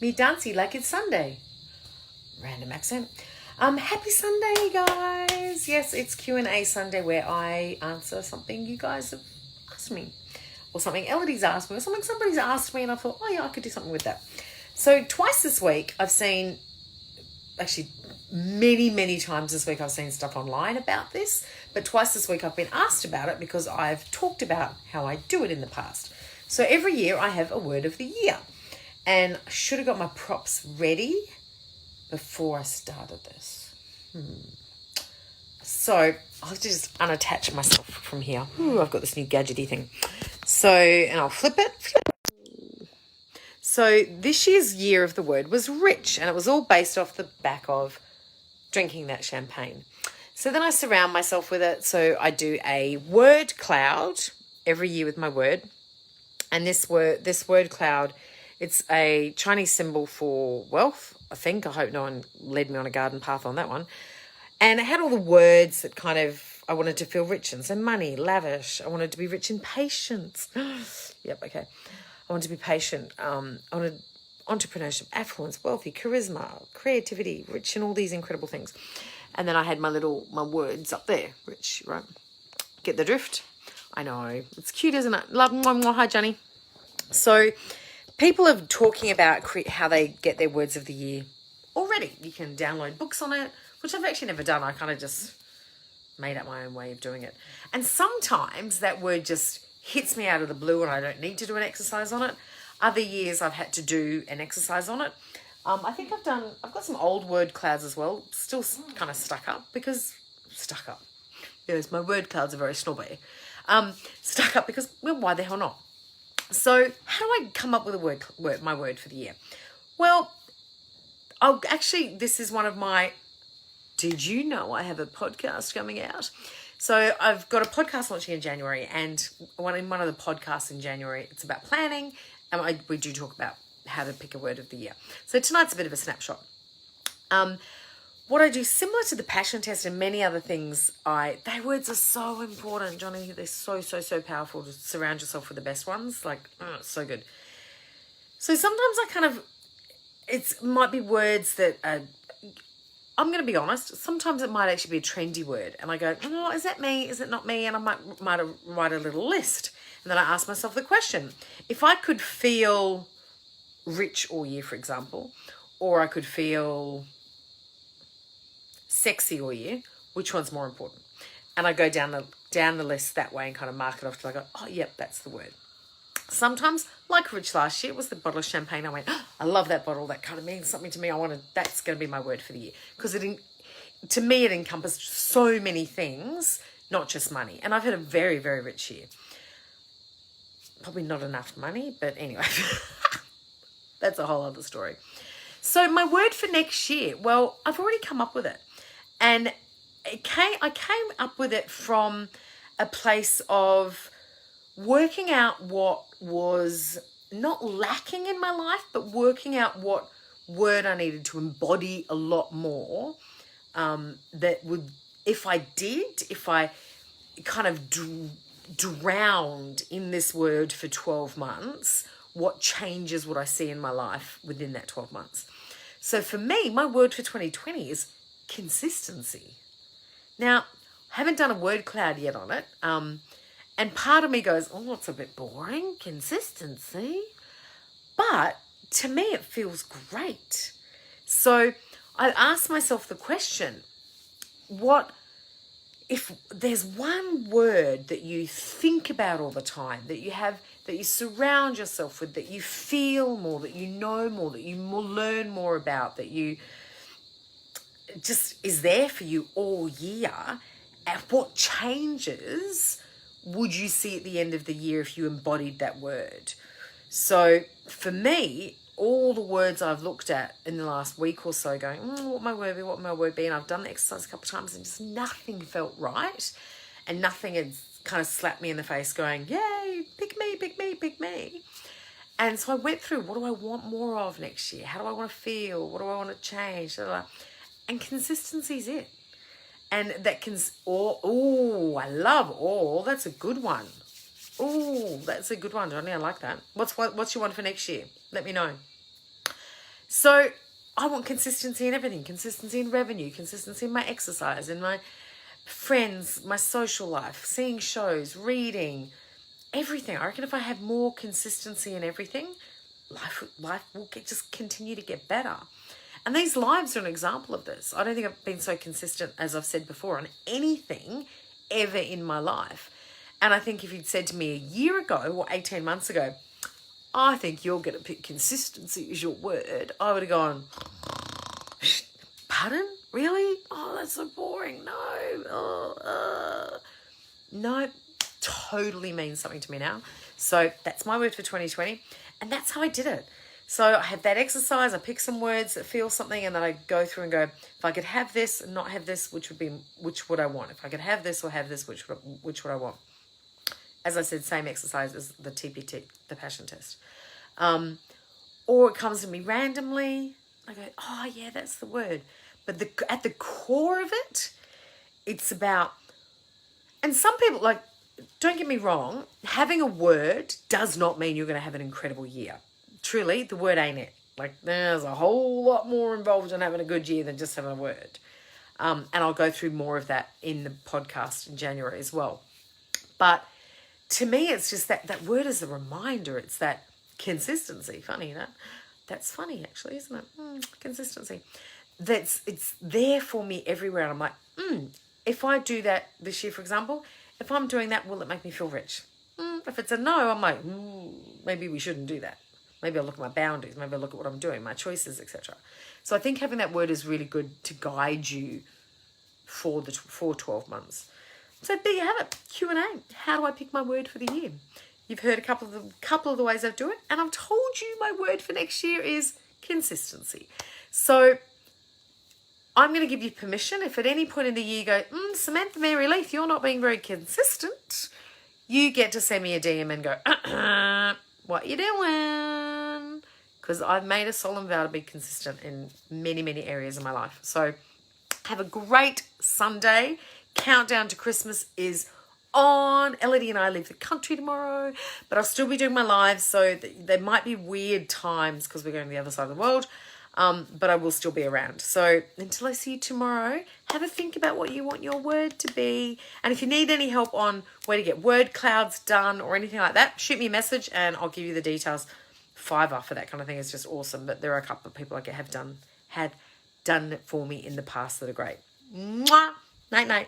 Me dancey like it's Sunday. Random accent. Happy Sunday, guys. Yes, it's Q&A Sunday where I answer something you guys have asked me. Or something Elodie's asked me. Or something somebody's asked me and I thought, oh yeah, I could do something with that. So twice this week I've seen... Actually, many times this week I've seen stuff online about this. But twice this week I've been asked about it because I've talked about how I do it in the past. So every year I have a word of the year. And I should have got my props ready before I started this. So I'll just unattach myself from here. Ooh, I've got this new gadgety thing. So, and I'll flip it. So this year's year of the word was rich, and it was all based off the back of drinking that champagne. So then I surround myself with it. So I do a word cloud every year with my word. And this word cloud, it's a Chinese symbol for wealth, I think. I hope no one led me on a garden path on that one. And it had all the words that kind of I wanted to feel rich in. So money, lavish. I wanted to be rich in patience. Yep, okay. I wanted to be patient. I wanted entrepreneurship, affluence, wealthy, charisma, creativity, rich in all these incredible things. And then I had my words up there, rich, right? Get the drift? I know. It's cute, isn't it? Love, hi, Johnny. So people are talking about how they get their words of the year already. You can download books on it, which I've actually never done. I kind of just made up my own way of doing it. And sometimes that word just hits me out of the blue and I don't need to do an exercise on it. Other years I've had to do an exercise on it. I think I've got some old word clouds as well, still kind of stuck up. Yes, my word clouds are very snobby. Stuck up because, well, why the hell not? So how do I come up with my word for the year? Well, this is one of my, did you know I have a podcast coming out? So I've got a podcast launching in January, and one of the podcasts in January, it's about planning, and we do talk about how to pick a word of the year. So tonight's a bit of a snapshot. What I do, similar to the passion test and many other things, their words are so important, Johnny. They're so powerful to surround yourself with the best ones. Like, it's so good. So sometimes it might be words that are, I'm going to be honest, sometimes it might actually be a trendy word. And I go, oh, is that me? Is it not me? And I might write a little list. And then I ask myself the question, if I could feel rich all year, for example, or I could feel sexy all year, which one's more important? And I go down the list that way and kind of mark it off till I go, oh, yep, that's the word. Sometimes, like Rich last year, it was the bottle of champagne. I went, oh, I love that bottle. That kind of means something to me. That's going to be my word for the year. Because to me, it encompassed so many things, not just money. And I've had a very, very rich year. Probably not enough money, but anyway, that's a whole other story. So my word for next year, well, I've already come up with it. And I came up with it from a place of working out what was not lacking in my life, but working out what word I needed to embody a lot more. That would, if I kind of drowned in this word for 12 months, what changes would I see in my life within that 12 months? So for me, my word for 2020 is consistency. Now, I haven't done a word cloud yet on it. And part of me goes, oh, it's a bit boring, consistency. But to me, it feels great. So I asked myself the question, if there's one word that you think about all the time, that you surround yourself with, that you feel more, that you know more, that you learn more about, that you just is there for you all year, and what changes would you see at the end of the year if you embodied that word? So for me, all the words I've looked at in the last week or so going, what my word be? And I've done the exercise a couple of times and just nothing felt right. And nothing had kind of slapped me in the face going, yay, pick me, pick me, pick me. And so I went through, what do I want more of next year? How do I want to feel? What do I want to change? And consistency's it. And that can, I love, that's a good one. Oh, that's a good one, Johnny. I like that. What's your one for next year? Let me know. So I want consistency in everything. Consistency in revenue, consistency in my exercise, in my friends, my social life, seeing shows, reading, everything. I reckon if I have more consistency in everything, life will just continue to get better. And these lives are an example of this. I don't think I've been so consistent, as I've said before, on anything ever in my life. And I think if you'd said to me a year ago or 18 months ago, I think you're going to pick consistency as your word, I would have gone, pardon? Really? Oh, that's so boring. No. No, totally means something to me now. So that's my word for 2020. And that's how I did it. So I have that exercise, I pick some words that feel something, and then I go through and go, if I could have this and not have this, which would I want? If I could have this or have this, which would I want? As I said, same exercise as the TPT, the passion test. Or it comes to me randomly. I go, oh yeah, that's the word. But at the core of it, it's about, and some people, like, don't get me wrong, having a word does not mean you're going to have an incredible year. Truly, the word ain't it. Like, there's a whole lot more involved in having a good year than just having a word. And I'll go through more of that in the podcast in January as well. But to me, it's just that word is a reminder. It's that consistency. Funny, that's funny, actually, isn't it? Consistency. It's there for me everywhere. And I'm like, if I do that this year, for example, if I'm doing that, will it make me feel rich? If it's a no, I'm like, maybe we shouldn't do that. Maybe I'll look at my boundaries. Maybe I'll look at what I'm doing, my choices, etc. So I think having that word is really good to guide you for 12 months. So there you have it, Q&A. How do I pick my word for the year? You've heard a couple of the ways I do it, and I've told you my word for next year is consistency. So I'm going to give you permission. If at any point in the year you go, Samantha Mary Leith, you're not being very consistent, you get to send me a DM and go, what you doing? Because I've made a solemn vow to be consistent in many, many areas of my life. So have a great Sunday. Countdown to Christmas is on. Elodie and I leave the country tomorrow, but I'll still be doing my lives, so there might be weird times because we're going to the other side of the world, but I will still be around. So until I see you tomorrow, have a think about what you want your word to be. And if you need any help on where to get word clouds done or anything like that, shoot me a message and I'll give you the details. Fiverr for that kind of thing is just awesome, but there are a couple of people I have done it for me in the past that are great. Mwah! Night, night.